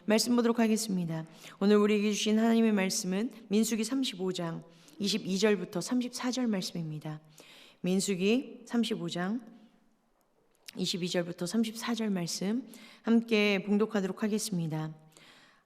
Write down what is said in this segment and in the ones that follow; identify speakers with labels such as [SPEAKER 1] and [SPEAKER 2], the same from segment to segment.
[SPEAKER 1] 말씀 보도록 하겠습니다. 오늘 우리에게 주신 하나님의 말씀은 민수기 35장 22절부터 34절 말씀입니다. 민수기 35장 22절부터 34절 말씀 함께 봉독하도록 하겠습니다.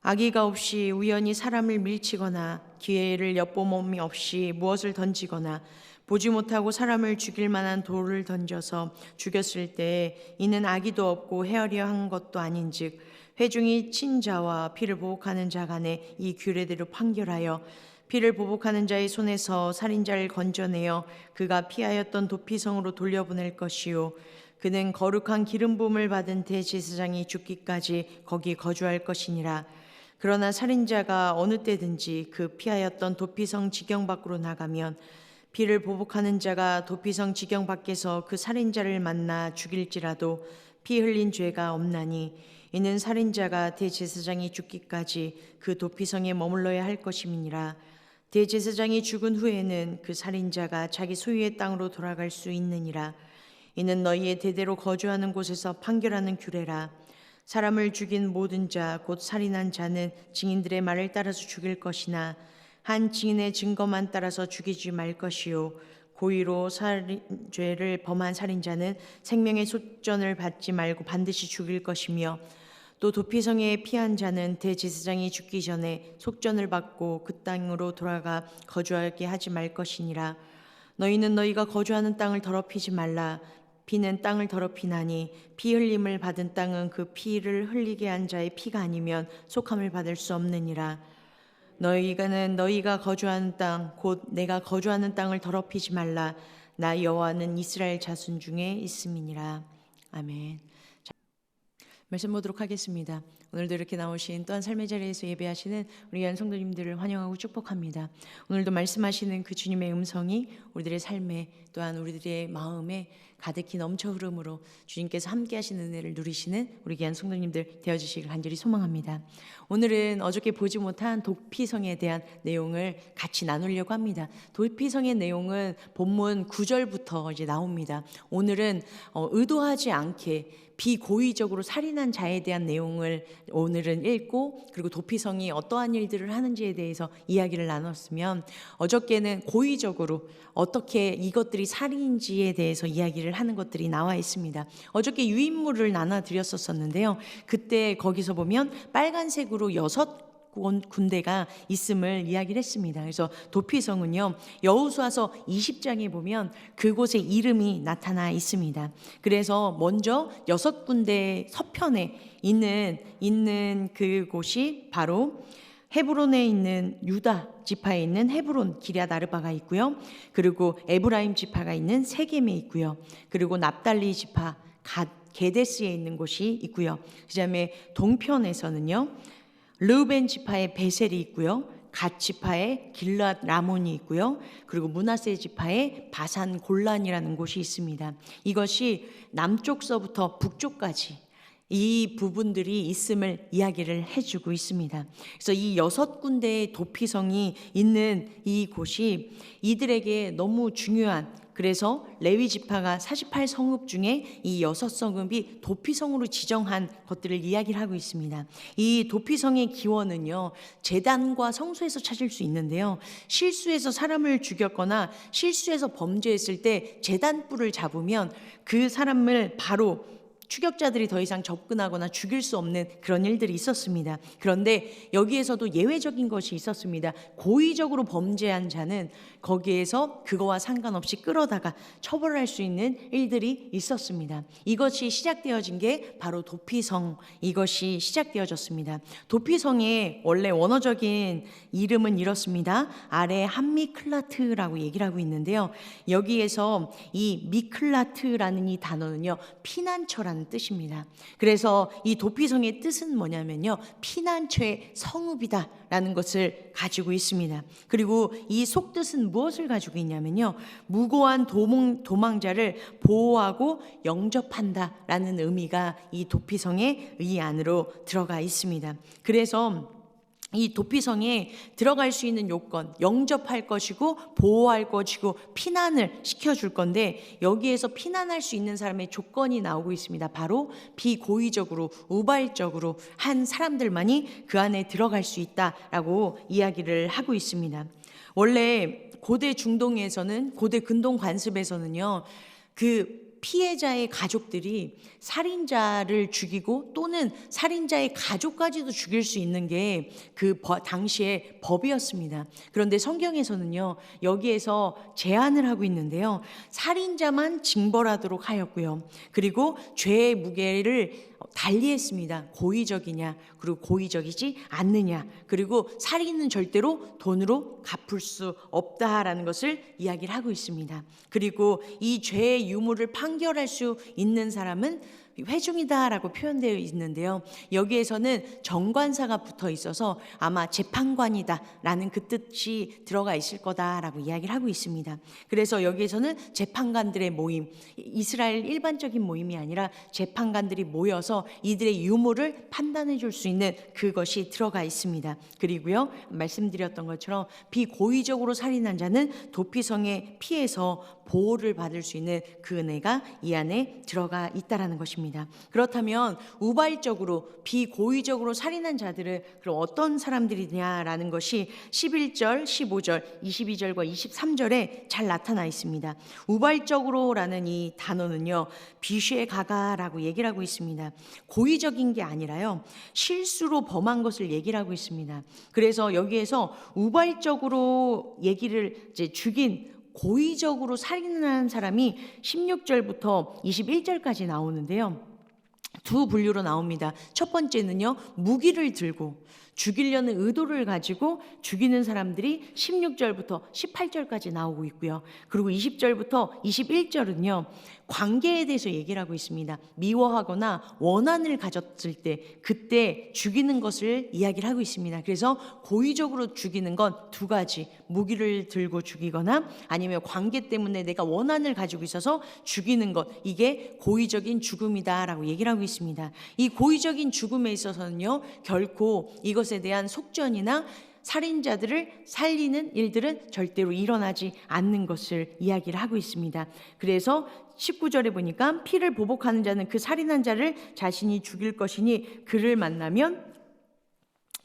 [SPEAKER 1] 악의가 없이 우연히 사람을 밀치거나 기회를 엿보mom이 없이 무엇을 던지거나 보지 못하고 사람을 죽일 만한 돌을 던져서 죽였을 때 이는 악의도 없고 헤아려 한 것도 아닌즉 회중이 친자와 피를 보복하는 자 간에 이 규례대로 판결하여 피를 보복하는 자의 손에서 살인자를 건져내어 그가 피하였던 도피성으로 돌려보낼 것이요 그는 거룩한 기름 부음을 받은 대제사장이 죽기까지 거기 거주할 것이니라. 그러나 살인자가 어느 때든지 그 피하였던 도피성 지경 밖으로 나가면 피를 보복하는 자가 도피성 지경 밖에서 그 살인자를 만나 죽일지라도 피 흘린 죄가 없나니 이는 살인자가 대제사장이 죽기까지 그 도피성에 머물러야 할 것임이니라. 대제사장이 죽은 후에는 그 살인자가 자기 소유의 땅으로 돌아갈 수 있느니라. 이는 너희의 대대로 거주하는 곳에서 판결하는 규례라. 사람을 죽인 모든 자 곧 살인한 자는 증인들의 말을 따라서 죽일 것이나 한 증인의 증거만 따라서 죽이지 말 것이요 고의로 살인죄를 범한 살인자는 생명의 속전을 받지 말고 반드시 죽일 것이며 또 도피성에 피한 자는 대제사장이 죽기 전에 속전을 받고 그 땅으로 돌아가 거주하게 하지 말 것이니라. 너희는 너희가 거주하는 땅을 더럽히지 말라. 피는 땅을 더럽히나니 피 흘림을 받은 땅은 그 피를 흘리게 한 자의 피가 아니면 속함을 받을 수 없느니라. 너희가 거주하는 땅 곧 내가 거주하는 땅을 더럽히지 말라. 나 여호와는 이스라엘 자손 중에 있음이니라. 아멘. 말씀 보도록 하겠습니다. 오늘도 이렇게 나오신 또한 삶의 자리에서 예배하시는 우리 귀한 성도님들을 환영하고 축복합니다. 오늘도 말씀하시는 그 주님의 음성이 우리들의 삶에 또한 우리들의 마음에 가득히 넘쳐 흐름으로 주님께서 함께 하시는 은혜를 누리시는 우리 귀한 성도님들 되어주시길 간절히 소망합니다. 오늘은 어저께 보지 못한 도피성에 대한 내용을 같이 나누려고 합니다. 도피성의 내용은 본문 9절부터 이제 나옵니다. 오늘은 의도하지 않게 비고의적으로 살인한 자에 대한 내용을 오늘은 읽고 그리고 도피성이 어떠한 일들을 하는지에 대해서 이야기를 나눴으면 어저께는 고의적으로 어떻게 이것들이 살인인지에 대해서 이야기를 하는 것들이 나와 있습니다. 어저께 유인물을 나눠드렸었는데요. 그때 거기서 보면 빨간색으로 6 군데가 있음을 이야기를 했습니다. 그래서 도피성은요 여호수아서 20장에 보면 그곳의 이름이 나타나 있습니다. 그래서 먼저 6군데 서편에 있는 그곳이 바로 헤브론에 있는 유다 지파에 있는 헤브론 기럇 아르바가 있고요. 그리고 에브라임 지파가 있는 세겜에 있고요. 그리고 납달리 지파 게데스에 있는 곳이 있고요. 그다음에 동편에서는요. 르우벤 지파의 베셀이 있고요. 갓 지파의 길랏 라몬이 있고요. 그리고 므낫세 지파의 바산 골란이라는 곳이 있습니다. 이것이 남쪽서부터 북쪽까지 이 부분들이 있음을 이야기를 해주고 있습니다. 그래서 이 6군데의 도피성이 있는 이 곳이 이들에게 너무 중요한, 그래서 레위 지파가 48성읍 중에 이 6성읍이 도피성으로 지정한 것들을 이야기를 하고 있습니다. 이 도피성의 기원은요 제단과 성소에서 찾을 수 있는데요, 실수해서 사람을 죽였거나 실수해서 범죄했을 때 제단불을 잡으면 그 사람을 바로 추격자들이 더 이상 접근하거나 죽일 수 없는 그런 일들이 있었습니다. 그런데 여기에서도 예외적인 것이 있었습니다. 고의적으로 범죄한 자는 거기에서 그거와 상관없이 끌어다가 처벌할 수 있는 일들이 있었습니다. 이것이 시작되어진 게 바로 도피성, 이것이 시작되어졌습니다. 도피성의 원래 원어적인 이름은 이렇습니다. 아래 한미클라트라고 얘기를 하고 있는데요, 여기에서 이 미클라트라는 이 단어는요 피난처라는 뜻입니다. 그래서 이 도피성의 뜻은 뭐냐면요 피난처의 성읍이다 라는 것을 가지고 있습니다. 그리고 이 속뜻은 무엇을 가지고 있냐면요 무고한 도망자를 보호하고 영접한다 라는 의미가 이 도피성의 의 안으로 들어가 있습니다. 그래서 이 도피성에 들어갈 수 있는 요건, 영접할 것이고 보호할 것이고 피난을 시켜줄 건데, 여기에서 피난할 수 있는 사람의 조건이 나오고 있습니다. 바로 비고의적으로 우발적으로 한 사람들만이 그 안에 들어갈 수 있다라고 이야기를 하고 있습니다. 원래 고대 중동에서는, 고대 근동 관습에서는요, 그 피해자의 가족들이 살인자를 죽이고 또는 살인자의 가족까지도 죽일 수 있는 게 그 당시의 법이었습니다. 그런데 성경에서는요, 여기에서 제한을 하고 있는데요, 살인자만 징벌하도록 하였고요, 그리고 죄의 무게를 달리했습니다. 고의적이냐, 그리고 고의적이지 않느냐, 그리고 살인은 절대로 돈으로 갚을 수 없다라는 것을 이야기를 하고 있습니다. 그리고 이 죄의 유무를 판결할 수 있는 사람은 회중이다라고 표현되어 있는데요, 여기에서는 정관사가 붙어 있어서 아마 재판관이다라는 그 뜻이 들어가 있을 거다라고 이야기를 하고 있습니다. 그래서 여기에서는 재판관들의 모임, 이스라엘 일반적인 모임이 아니라 재판관들이 모여서 이들의 유무를 판단해 줄 수 있는 그것이 들어가 있습니다. 그리고요, 말씀드렸던 것처럼 비고의적으로 살인한 자는 도피성에 피해서 보호를 받을 수 있는 그 은혜가 이 안에 들어가 있다라는 것입니다. 그렇다면 우발적으로 비고의적으로 살인한 자들은 그럼 어떤 사람들이냐라는 것이 11절, 15절, 22절과 23절에 잘 나타나 있습니다. 우발적으로라는 이 단어는요, 비쉐 가가라고 얘기를 하고 있습니다. 고의적인 게 아니라요, 실수로 범한 것을 얘기를 하고 있습니다. 그래서 여기에서 우발적으로 얘기를 이제 죽인, 고의적으로 살인한 사람이 16절부터 21절까지 나오는데요, 두 분류로 나옵니다. 첫 번째는요, 무기를 들고 죽이려는 의도를 가지고 죽이는 사람들이 16절부터 18절까지 나오고 있고요. 그리고 20절부터 21절은요, 관계에 대해서 얘기를 하고 있습니다. 미워하거나 원한을 가졌을 때 그때 죽이는 것을 이야기를 하고 있습니다. 그래서 고의적으로 죽이는 건 두 가지, 무기를 들고 죽이거나 아니면 관계 때문에 내가 원한을 가지고 있어서 죽이는 것, 이게 고의적인 죽음이다라고 얘기를 하고 있습니다. 이 고의적인 죽음에 있어서는요, 결코 이것에 대한 속전이나 살인자들을 살리는 일들은 절대로 일어나지 않는 것을 이야기를 하고 있습니다. 그래서 19절에 보니까 피를 보복하는 자는 그 살인한 자를 자신이 죽일 것이니 그를 만나면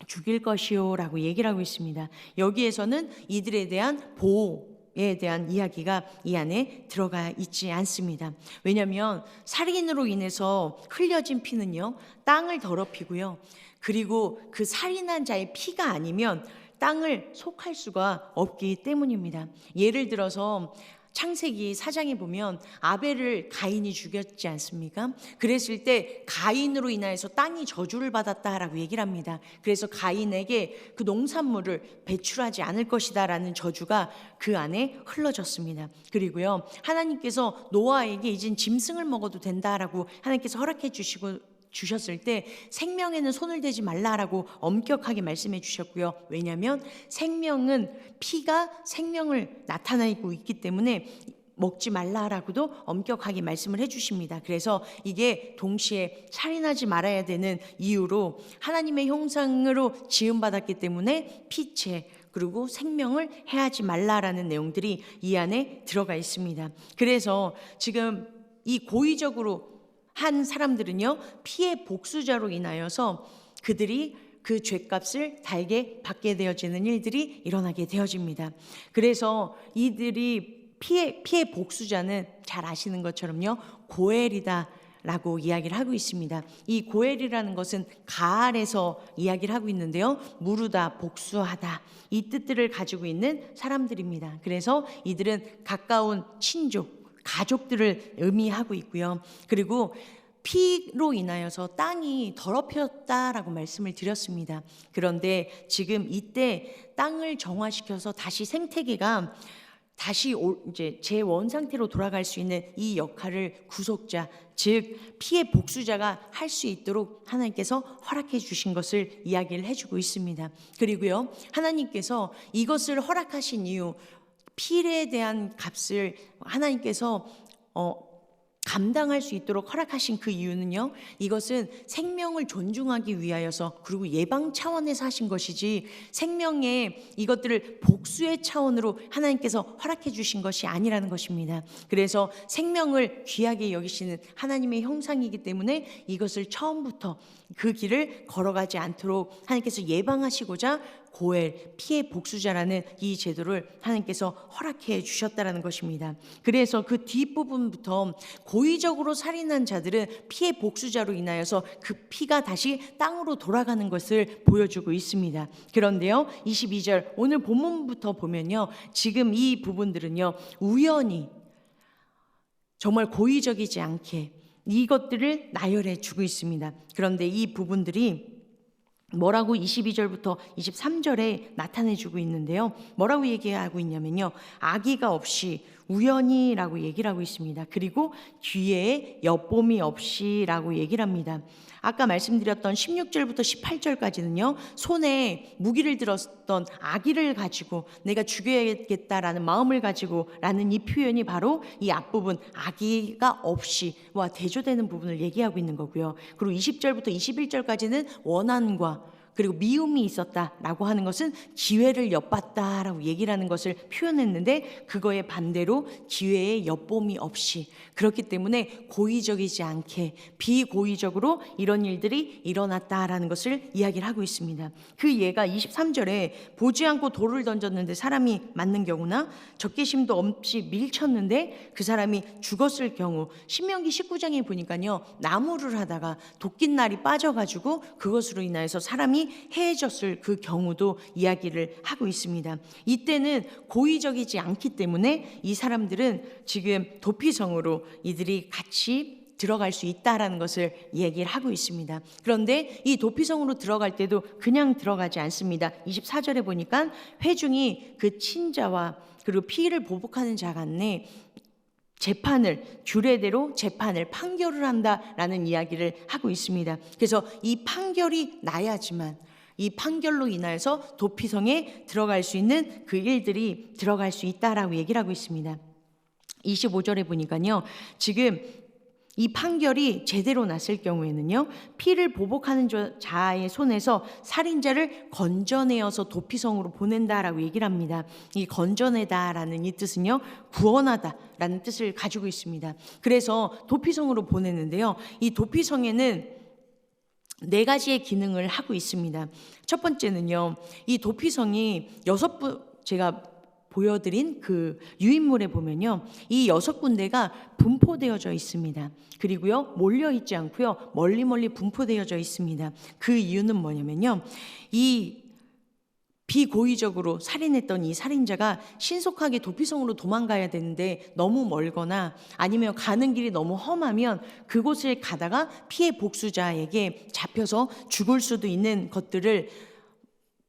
[SPEAKER 1] 죽일 것이요 라고 얘기를 하고 있습니다. 여기에서는 이들에 대한 보호에 대한 이야기가 이 안에 들어가 있지 않습니다. 왜냐하면 살인으로 인해서 흘려진 피는요, 땅을 더럽히고요, 그리고 그 살인한 자의 피가 아니면 땅을 속할 수가 없기 때문입니다. 예를 들어서 창세기 4장에 보면 아벨을 가인이 죽였지 않습니까? 그랬을 때 가인으로 인하여서 땅이 저주를 받았다라고 얘기를 합니다. 그래서 가인에게 그 농산물을 배출하지 않을 것이다 라는 저주가 그 안에 흘러졌습니다. 그리고요, 하나님께서 노아에게 이젠 짐승을 먹어도 된다라고 하나님께서 허락해 주셨을 때 생명에는 손을 대지 말라라고 엄격하게 말씀해 주셨고요. 왜냐하면 생명은, 피가 생명을 나타내고 있기 때문에 먹지 말라라고도 엄격하게 말씀을 해주십니다. 그래서 이게 동시에 살인하지 말아야 되는 이유로 하나님의 형상으로 지음받았기 때문에 피체 그리고 생명을 해하지 말라라는 내용들이 이 안에 들어가 있습니다. 그래서 지금 이 고의적으로 한 사람들은요, 피해 복수자로 인하여서 그들이 그 죄값을 달게 받게 되어지는 일들이 일어나게 되어집니다. 그래서 이들이 피해 복수자는 잘 아시는 것처럼요, 고엘이다 라고 이야기를 하고 있습니다. 이 고엘이라는 것은 가알에서 이야기를 하고 있는데요, 무르다, 복수하다, 이 뜻들을 가지고 있는 사람들입니다. 그래서 이들은 가까운 친족, 가족들을 의미하고 있고요. 그리고 피로 인하여서 땅이 더럽혔다라고 말씀을 드렸습니다. 그런데 지금 이때 땅을 정화시켜서 다시 생태계가 다시 이제 제 원상태로 돌아갈 수 있는 이 역할을 구속자, 즉 피해 복수자가 할 수 있도록 하나님께서 허락해 주신 것을 이야기를 해주고 있습니다. 그리고요, 하나님께서 이것을 허락하신 이유, 피에 대한 값을 하나님께서 감당할 수 있도록 허락하신 그 이유는요, 이것은 생명을 존중하기 위하여서, 그리고 예방 차원에서 하신 것이지 생명의 이것들을 복수의 차원으로 하나님께서 허락해 주신 것이 아니라는 것입니다. 그래서 생명을 귀하게 여기시는 하나님의 형상이기 때문에 이것을 처음부터 그 길을 걸어가지 않도록 하나님께서 예방하시고자 고엘, 피해 복수자라는 이 제도를 하나님께서 허락해 주셨다라는 것입니다. 그래서 그 뒷부분부터 고의적으로 살인한 자들은 피해 복수자로 인하여서 그 피가 다시 땅으로 돌아가는 것을 보여주고 있습니다. 그런데요, 22절 오늘 본문부터 보면요, 지금 이 부분들은요, 우연히 정말 고의적이지 않게 이것들을 나열해 주고 있습니다. 그런데 이 부분들이 뭐라고 22절부터 23절에 나타내 주고 있는데요, 뭐라고 얘기하고 있냐면요, 악의가 없이 우연히라고 얘기를 하고 있습니다. 그리고 기회에 엿봄이 없이라고 얘기를 합니다. 아까 말씀드렸던 16절부터 18절까지는요, 손에 무기를 들었던 아기를 가지고 내가 죽여야겠다라는 마음을 가지고 라는 이 표현이 바로 이 앞부분 아기가 없이와 대조되는 부분을 얘기하고 있는 거고요. 그리고 20절부터 21절까지는 원한과 그리고 미움이 있었다라고 하는 것은 기회를 엿봤다라고 얘기를 하는 것을 표현했는데, 그거에 반대로 기회에 엿봄이 없이, 그렇기 때문에 고의적이지 않게 비고의적으로 이런 일들이 일어났다라는 것을 이야기를 하고 있습니다. 그 예가 23절에 보지 않고 돌을 던졌는데 사람이 맞는 경우나 적개심도 없이 밀쳤는데 그 사람이 죽었을 경우, 신명기 19장에 보니까요, 나무를 하다가 도끼날이 빠져가지고 그것으로 인하여서 사람이 해해졌을 그 경우도 이야기를 하고 있습니다. 이때는 고의적이지 않기 때문에 이 사람들은 지금 도피성으로 이들이 같이 들어갈 수 있다라는 것을 얘기를 하고 있습니다. 그런데 이 도피성으로 들어갈 때도 그냥 들어가지 않습니다. 24절에 보니까 회중이 그 친자와 그리고 피를 보복하는 자 간에 규례대로 재판을 판결을 한다라는 이야기를 하고 있습니다. 그래서 이 판결이 나야지만 이 판결로 인하여서 도피성에 들어갈 수 있는 그 일들이 들어갈 수 있다라고 얘기를 하고 있습니다. 25절에 보니까요, 지금 이 판결이 제대로 났을 경우에는요, 피를 보복하는 자의 손에서 살인자를 건져내어서 도피성으로 보낸다라고 얘기를 합니다. 이 건져내다라는 이 뜻은요, 구원하다라는 뜻을 가지고 있습니다. 그래서 도피성으로 보내는데요, 이 도피성에는 4가지의 기능을 하고 있습니다. 첫 번째는요, 이 도피성이 제가 보여드린 그 유인물에 보면요, 이 6군데가 분포되어져 있습니다. 그리고요, 몰려있지 않고요, 멀리 분포되어져 있습니다. 그 이유는 뭐냐면요, 이 비고의적으로 살인했던 이 살인자가 신속하게 도피성으로 도망가야 되는데 너무 멀거나 아니면 가는 길이 너무 험하면 그곳을 가다가 피해 복수자에게 잡혀서 죽을 수도 있는 것들을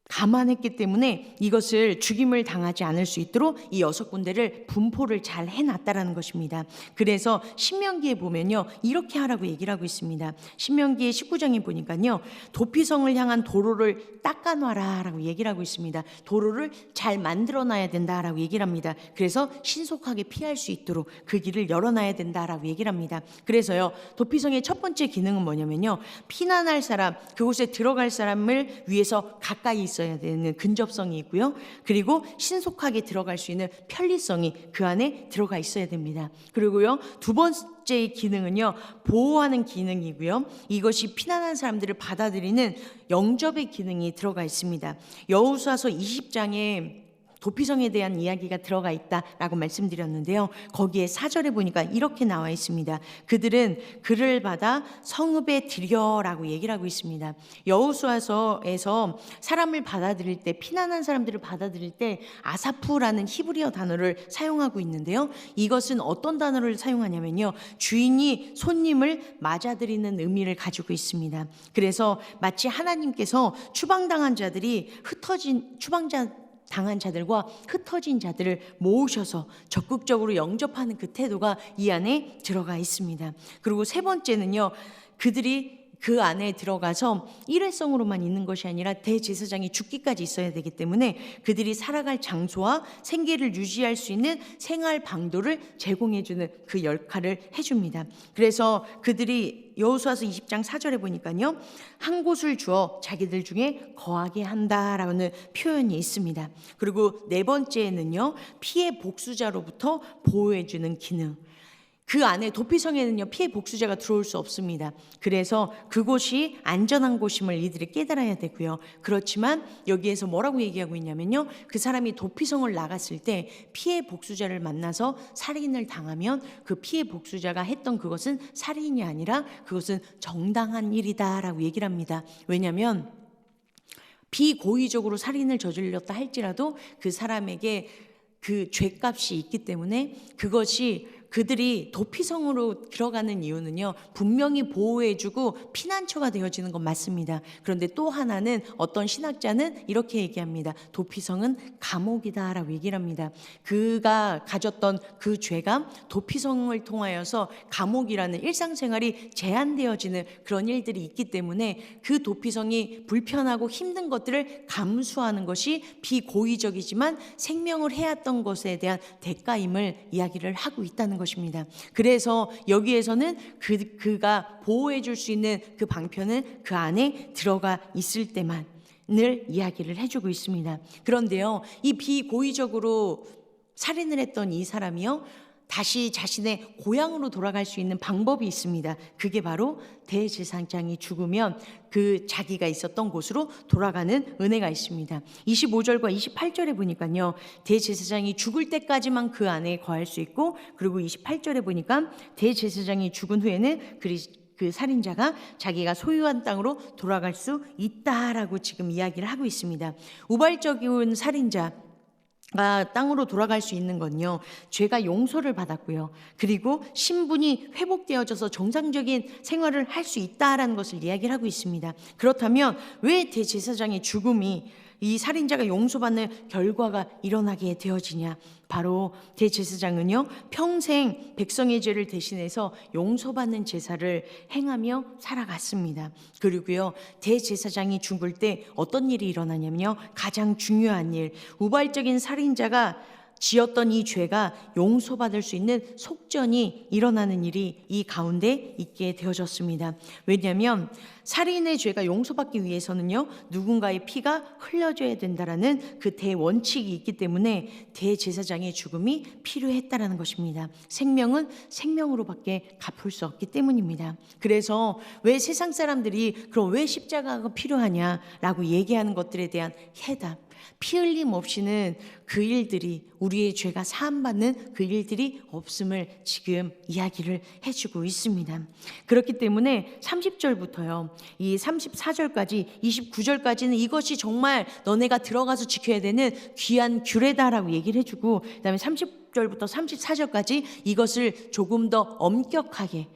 [SPEAKER 1] 감안했기 때문에 이것을 죽임을 당하지 않을 수 있도록 이 6군데를 분포를 잘 해놨다라는 것입니다. 그래서 신명기에 보면요, 이렇게 하라고 얘기를 하고 있습니다. 신명기 19장에 보니까요, 도피성을 향한 도로를 닦아놔라라고 얘기를 하고 있습니다. 도로를 잘 만들어놔야 된다라고 얘기를 합니다. 그래서 신속하게 피할 수 있도록 그 길을 열어놔야 된다라고 얘기를 합니다. 그래서요, 도피성의 첫 번째 기능은 뭐냐면요, 피난할 사람, 그곳에 들어갈 사람을 위해서 가까이 있어야 되는 근접성이 있고요, 그리고 신속하게 들어갈 수 있는 편리성이 그 안에 들어가 있어야 됩니다. 그리고요, 두 번째의 기능은요, 보호하는 기능이고요, 이것이 피난한 사람들을 받아들이는 영접의 기능이 들어가 있습니다. 여호수아서 20장에 도피성에 대한 이야기가 들어가 있다라고 말씀드렸는데요, 거기에 4절에 보니까 이렇게 나와 있습니다. 그들은 그를 받아 성읍에 들여라고 얘기를 하고 있습니다. 여호수아서에서 사람을 받아들일 때, 피난한 사람들을 받아들일 때 아사푸라는 히브리어 단어를 사용하고 있는데요, 이것은 어떤 단어를 사용하냐면요, 주인이 손님을 맞아들이는 의미를 가지고 있습니다. 그래서 마치 하나님께서 추방당한 자들과 흩어진 자들을 모으셔서 적극적으로 영접하는 그 태도가 이 안에 들어가 있습니다. 그리고 세 번째는요, 그들이 그 안에 들어가서 일회성으로만 있는 것이 아니라 대제사장이 죽기까지 있어야 되기 때문에 그들이 살아갈 장소와 생계를 유지할 수 있는 생활 방도를 제공해주는 그 역할을 해줍니다. 그래서 그들이 여호수아서 20장 4절에 보니까요, 한 곳을 주어 자기들 중에 거하게 한다라는 표현이 있습니다. 그리고 네 번째는요, 피해 복수자로부터 보호해주는 기능. 그 안에 도피성에는요, 피해 복수자가 들어올 수 없습니다. 그래서 그곳이 안전한 곳임을 이들이 깨달아야 되고요. 그렇지만 여기에서 뭐라고 얘기하고 있냐면요, 그 사람이 도피성을 나갔을 때 피해 복수자를 만나서 살인을 당하면 그 피해 복수자가 했던 그것은 살인이 아니라 그것은 정당한 일이다라고 얘기를 합니다. 왜냐하면 비고의적으로 살인을 저질렀다 할지라도 그 사람에게 그 죄값이 있기 때문에 그것이 그들이 도피성으로 들어가는 이유는요, 분명히 보호해주고 피난처가 되어지는 건 맞습니다. 그런데 또 하나는 어떤 신학자는 이렇게 얘기합니다. 도피성은 감옥이다라고 얘기를 합니다. 그가 가졌던 그 죄가 도피성을 통하여서 감옥이라는 일상생활이 제한되어지는 그런 일들이 있기 때문에 그 도피성이 불편하고 힘든 것들을 감수하는 것이 비고의적이지만 생명을 해왔던 것에 대한 대가임을 이야기를 하고 있다는 것입니다. 그래서 여기에서는 그가 보호해 줄 수 있는 그 방편은 그 안에 들어가 있을 때만을 이야기를 해주고 있습니다. 그런데요, 이 비고의적으로 살인을 했던 이 사람이요, 다시 자신의 고향으로 돌아갈 수 있는 방법이 있습니다. 그게 바로 대제사장이 죽으면 그 자기가 있었던 곳으로 돌아가는 은혜가 있습니다. 25절과 28절에 보니까요, 대제사장이 죽을 때까지만 그 안에 거할 수 있고, 그리고 28절에 보니까 대제사장이 죽은 후에는 그 살인자가 자기가 소유한 땅으로 돌아갈 수 있다라고 지금 이야기를 하고 있습니다. 우발적인 살인자 땅으로 돌아갈 수 있는 건요, 죄가 용서를 받았고요, 그리고 신분이 회복되어져서 정상적인 생활을 할 수 있다라는 것을 이야기를 하고 있습니다. 그렇다면 왜 대제사장의 죽음이 이 살인자가 용서받는 결과가 일어나게 되어지냐? 바로 대제사장은요, 평생 백성의 죄를 대신해서 용서받는 제사를 행하며 살아갔습니다. 그리고요, 대제사장이 죽을 때 어떤 일이 일어나냐면요, 가장 중요한 일, 우발적인 살인자가 지었던 이 죄가 용서받을 수 있는 속전이 일어나는 일이 이 가운데 있게 되어졌습니다. 왜냐하면 살인의 죄가 용서받기 위해서는요, 누군가의 피가 흘려져야 된다라는 그 대원칙이 있기 때문에 대제사장의 죽음이 필요했다라는 것입니다. 생명은 생명으로밖에 갚을 수 없기 때문입니다. 그래서 왜 세상 사람들이 그럼 왜 십자가가 필요하냐라고 얘기하는 것들에 대한 해답, 피 흘림 없이는 그 일들이, 우리의 죄가 사함받는 그 일들이 없음을 지금 이야기를 해주고 있습니다. 그렇기 때문에 30절부터요, 이 34절까지 29절까지는 이것이 정말 너네가 들어가서 지켜야 되는 귀한 규례다라고 얘기를 해주고, 그 다음에 30절부터 34절까지 이것을 조금 더 엄격하게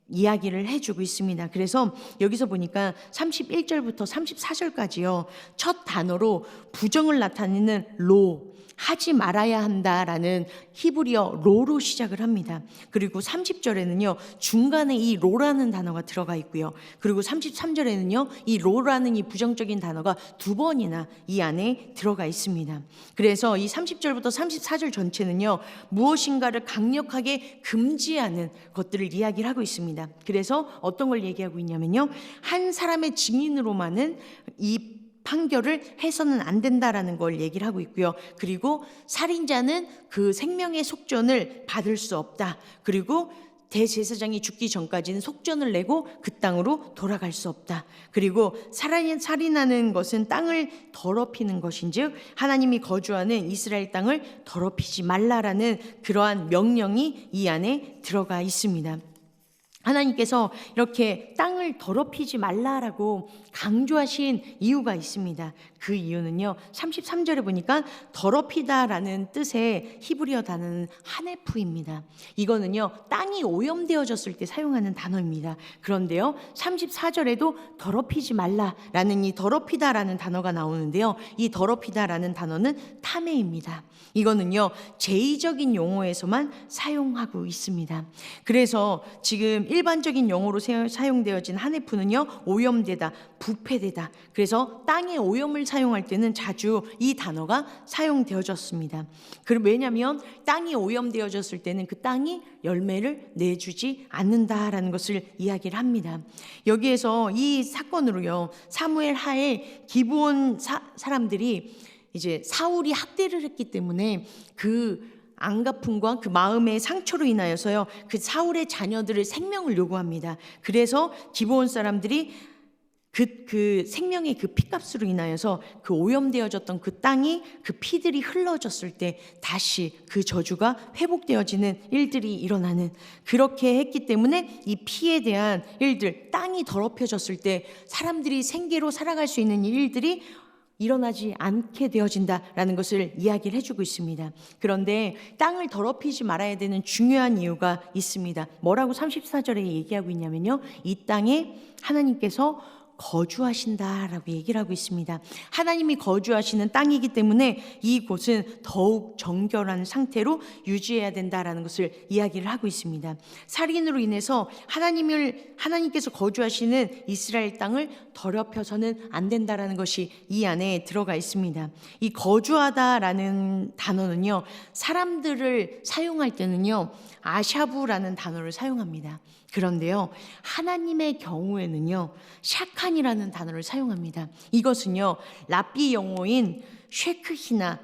[SPEAKER 1] 이야기를 해주고 있습니다. 그래서 여기서 보니까 31절부터 34절까지요, 첫 단어로 부정을 나타내는 로, 하지 말아야 한다라는 히브리어 로로 시작을 합니다. 그리고 30절에는요, 중간에 이 로라는 단어가 들어가 있고요, 그리고 33절에는요, 이 로라는 이 부정적인 단어가 두 번이나 이 안에 들어가 있습니다. 그래서 이 30절부터 34절 전체는요, 무엇인가를 강력하게 금지하는 것들을 이야기를 하고 있습니다. 그래서 어떤 걸 얘기하고 있냐면요, 한 사람의 증인으로만은 이 판결을 해서는 안 된다라는 걸 얘기를 하고 있고요. 그리고 살인자는 그 생명의 속전을 받을 수 없다. 그리고 대제사장이 죽기 전까지는 속전을 내고 그 땅으로 돌아갈 수 없다. 그리고 살인하는 것은 땅을 더럽히는 것인즉 하나님이 거주하는 이스라엘 땅을 더럽히지 말라라는 그러한 명령이 이 안에 들어가 있습니다. 하나님께서 이렇게 땅을 더럽히지 말라라고 강조하신 이유가 있습니다. 그 이유는요, 33절에 보니까 더럽히다라는 뜻의 히브리어 단어는 하네프입니다. 이거는요, 땅이 오염되어졌을 때 사용하는 단어입니다. 그런데요, 34절에도 더럽히지 말라라는 이 더럽히다라는 단어가 나오는데요, 이 더럽히다라는 단어는 타메입니다. 이거는요, 제의적인 용어에서만 사용하고 있습니다. 그래서 지금 일반적인 용어로 사용되어진 하네프는요, 오염되다, 부패되다. 그래서 땅의 오염을 사용할 때는 자주 이 단어가 사용되어졌습니다. 왜냐하면 땅이 오염되어졌을 때는 그 땅이 열매를 내주지 않는다라는 것을 이야기를 합니다. 여기에서 이 사건으로요, 사무엘 하에 기브온 사람들이 이제 사울이 학대를 했기 때문에 그 안갚음과 그 마음의 상처로 인하여서요, 그 사울의 자녀들의 생명을 요구합니다. 그래서 기브온 사람들이 그 생명의 그 피값으로 인하여서 그 오염되어졌던 그 땅이 그 피들이 흘러졌을 때 다시 그 저주가 회복되어지는 일들이 일어나는, 그렇게 했기 때문에 이 피에 대한 일들, 땅이 더럽혀졌을 때 사람들이 생계로 살아갈 수 있는 일들이 일어나지 않게 되어진다라는 것을 이야기를 해주고 있습니다. 그런데 땅을 더럽히지 말아야 되는 중요한 이유가 있습니다. 뭐라고 34절에 얘기하고 있냐면요, 이 땅에 하나님께서 거주하신다라고 얘기를 하고 있습니다. 하나님이 거주하시는 땅이기 때문에 이곳은 더욱 정결한 상태로 유지해야 된다라는 것을 이야기를 하고 있습니다. 살인으로 인해서 하나님께서 거주하시는 이스라엘 땅을 더럽혀서는 안 된다라는 것이 이 안에 들어가 있습니다. 이 거주하다라는 단어는요, 사람들을 사용할 때는요, 아샤부라는 단어를 사용합니다. 그런데요, 하나님의 경우에는요, 샤칸이라는 단어를 사용합니다. 이것은요, 랍비 영어인 쉐크히나,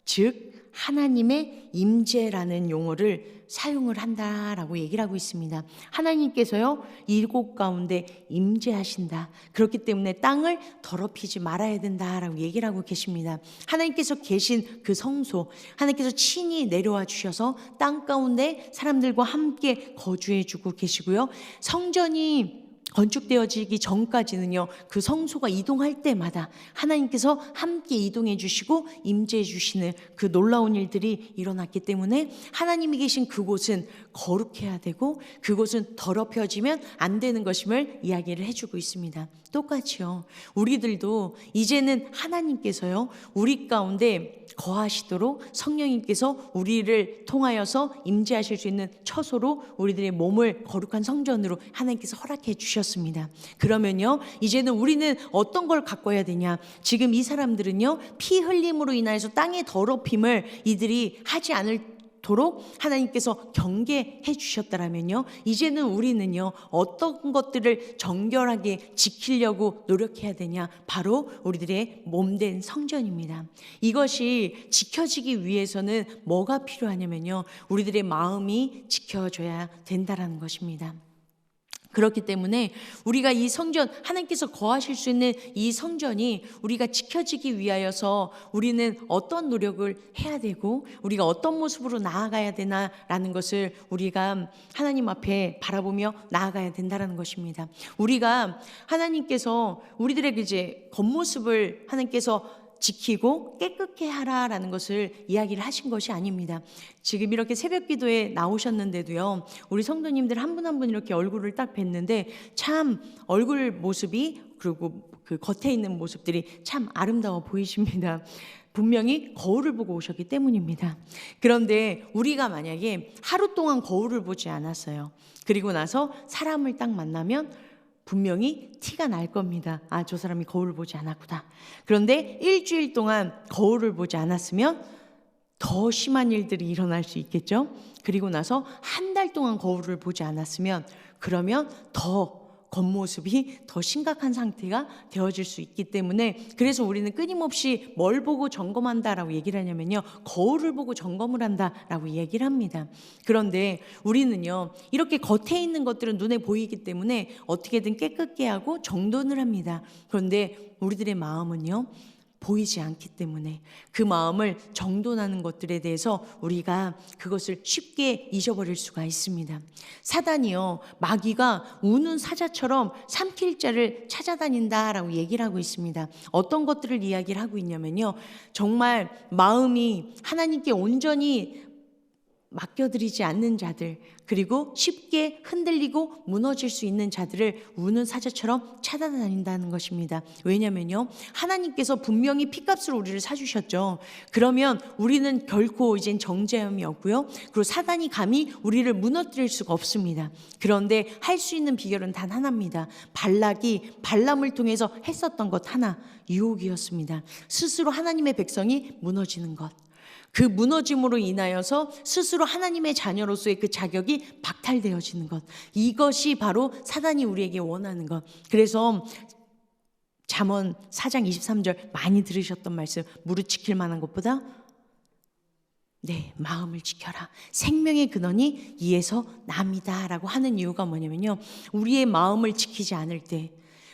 [SPEAKER 1] 즉 하나님의 임재라는 용어를 사용을 한다라고 얘기를 하고 있습니다. 하나님께서요, 이곳 가운데 임재하신다. 그렇기 때문에 땅을 더럽히지 말아야 된다라고 얘기를 하고 계십니다. 하나님께서 계신 그 성소, 하나님께서 친히 내려와 주셔서 땅 가운데 사람들과 함께 거주해 주고 계시고요, 성전이 건축되어지기 전까지는요, 그 성소가 이동할 때마다 하나님께서 함께 이동해 주시고 임재해 주시는 그 놀라운 일들이 일어났기 때문에 하나님이 계신 그곳은 거룩해야 되고 그곳은 더럽혀지면 안 되는 것임을 이야기를 해주고 있습니다. 똑같이요, 우리들도 이제는 하나님께서요, 우리 가운데 거하시도록 성령님께서 우리를 통하여서 임재하실 수 있는 처소로 우리들의 몸을 거룩한 성전으로 하나님께서 허락해 주셨습니다. 그러면요, 이제는 우리는 어떤 걸 가꿔야 되냐? 지금 이 사람들은요, 피 흘림으로 인하여서 땅의 더럽힘을 이들이 하지 않도록 하나님께서 경계해 주셨다라면요, 이제는 우리는요, 어떤 것들을 정결하게 지키려고 노력해야 되냐? 바로 우리들의 몸된 성전입니다. 이것이 지켜지기 위해서는 뭐가 필요하냐면요, 우리들의 마음이 지켜져야 된다라는 것입니다. 그렇기 때문에 우리가 이 성전, 하나님께서 거하실 수 있는 이 성전이 우리가 지켜지기 위하여서 우리는 어떤 노력을 해야 되고 우리가 어떤 모습으로 나아가야 되나라는 것을 우리가 하나님 앞에 바라보며 나아가야 된다는 것입니다. 우리가 하나님께서 우리들의 이제 겉모습을 하나님께서 지키고 깨끗게 하라라는 것을 이야기를 하신 것이 아닙니다. 지금 이렇게 새벽 기도에 나오셨는데도요, 우리 성도님들 한 분 한 분 이렇게 얼굴을 딱 뵀는데 참 얼굴 모습이, 그리고 그 겉에 있는 모습들이 참 아름다워 보이십니다. 분명히 거울을 보고 오셨기 때문입니다. 그런데 우리가 만약에 하루 동안 거울을 보지 않았어요. 그리고 나서 사람을 딱 만나면 분명히 티가 날 겁니다. 아, 저 사람이 거울을 보지 않았구나. 그런데 일주일 동안 거울을 보지 않았으면 더 심한 일들이 일어날 수 있겠죠. 그리고 나서 한 달 동안 거울을 보지 않았으면 그러면 더 겉모습이 더 심각한 상태가 되어질 수 있기 때문에, 그래서 우리는 끊임없이 뭘 보고 점검한다라고 얘기를 하냐면요, 거울을 보고 점검을 한다라고 얘기를 합니다. 그런데 우리는요, 이렇게 겉에 있는 것들은 눈에 보이기 때문에 어떻게든 깨끗게 하고 정돈을 합니다. 그런데 우리들의 마음은요, 보이지 않기 때문에 그 마음을 정돈하는 것들에 대해서 우리가 그것을 쉽게 잊어버릴 수가 있습니다. 사단이요, 마귀가 우는 사자처럼 삼킬 자를 찾아다닌다라고 얘기를 하고 있습니다. 어떤 것들을 이야기를 하고 있냐면요, 정말 마음이 하나님께 온전히 맡겨드리지 않는 자들, 그리고 쉽게 흔들리고 무너질 수 있는 자들을 우는 사자처럼 찾아다닌다는 것입니다. 왜냐면요, 하나님께서 분명히 피값으로 우리를 사주셨죠. 그러면 우리는 결코 이젠 정죄함이 없고요, 그리고 사단이 감히 우리를 무너뜨릴 수가 없습니다. 그런데 할 수 있는 비결은 단 하나입니다. 발락이 발람을 통해서 했었던 것 하나, 유혹이었습니다. 스스로 하나님의 백성이 무너지는 것, 그 무너짐으로 인하여서 스스로 하나님의 자녀로서의 그 자격이 박탈되어지는 것, 이것이 바로 사단이 우리에게 원하는 것. 그래서 잠언 4장 23절 많이 들으셨던 말씀, 무릇 지킬 만한 것보다 마음을 지켜라, 생명의 근원이 이에서 납니다 라고 하는 이유가 뭐냐면요, 우리의 마음을 지키지 않을 때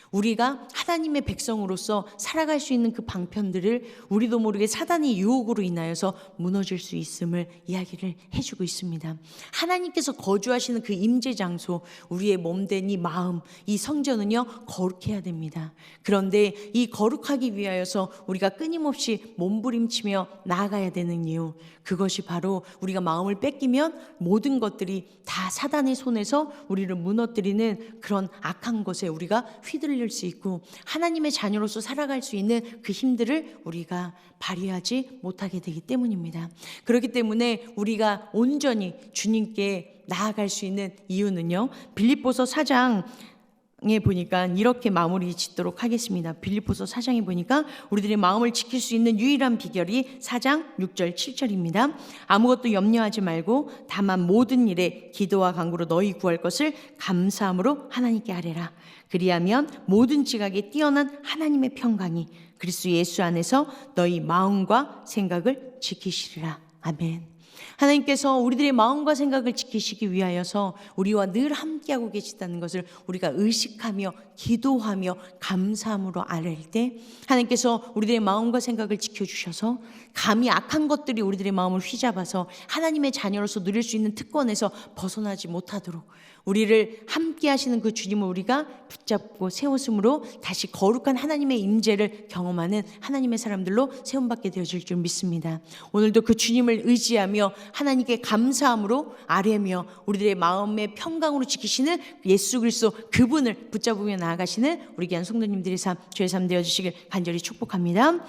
[SPEAKER 1] 우리가 하나님의 백성으로서 살아갈 수 있는 그 방편들을 우리도 모르게 사단의 유혹으로 인하여서 무너질 수 있음을 이야기를 해주고 있습니다. 하나님께서 거주하시는 그 임재 장소, 우리의 몸된 이 마음, 이 성전은요 거룩해야 됩니다. 그런데 이 거룩하기 위하여서 우리가 끊임없이 몸부림치며 나아가야 되는 이유, 그것이 바로 우리가 마음을 뺏기면 모든 것들이 다 사단의 손에서 우리를 무너뜨리는 그런 악한 것에 우리가 휘둘릴 수 있고, 하나님의 자녀로서 살아갈 수 있는 그 힘들을 우리가 발휘하지 못하게 되기 때문입니다. 그렇기 때문에 우리가 온전히 주님께 나아갈 수 있는 이유는요, 빌립보서 4장에 보니까 이렇게 마무리 짓도록 하겠습니다. 빌립보서 4장에 보니까 우리들의 마음을 지킬 수 있는 유일한 비결이 4장 6절 7절입니다. 아무것도 염려하지 말고 다만 모든 일에 기도와 간구로 너희 구할 것을 감사함으로 하나님께 아뢰라. 그리하면 모든 지각에 뛰어난 하나님의 평강이 그리스도 예수 안에서 너희 마음과 생각을 지키시리라. 아멘. 하나님께서 우리들의 마음과 생각을 지키시기 위하여서 우리와 늘 함께하고 계시다는 것을 우리가 의식하며 기도하며 감사함으로 아뢰일 때 하나님께서 우리들의 마음과 생각을 지켜주셔서 감히 악한 것들이 우리들의 마음을 휘잡아서 하나님의 자녀로서 누릴 수 있는 특권에서 벗어나지 못하도록 우리를 함께 하시는 그 주님을 우리가 붙잡고 세웠으므로 다시 거룩한 하나님의 임재를 경험하는 하나님의 사람들로 세움받게 되어질 줄 믿습니다. 오늘도 그 주님을 의지하며 하나님께 감사함으로 아뢰며 우리들의 마음의 평강으로 지키시는 예수 그리스도 그분을 붙잡으며 나아가시는 우리 귀한 성도님들의 삶, 주의 삶 되어주시길 간절히 축복합니다.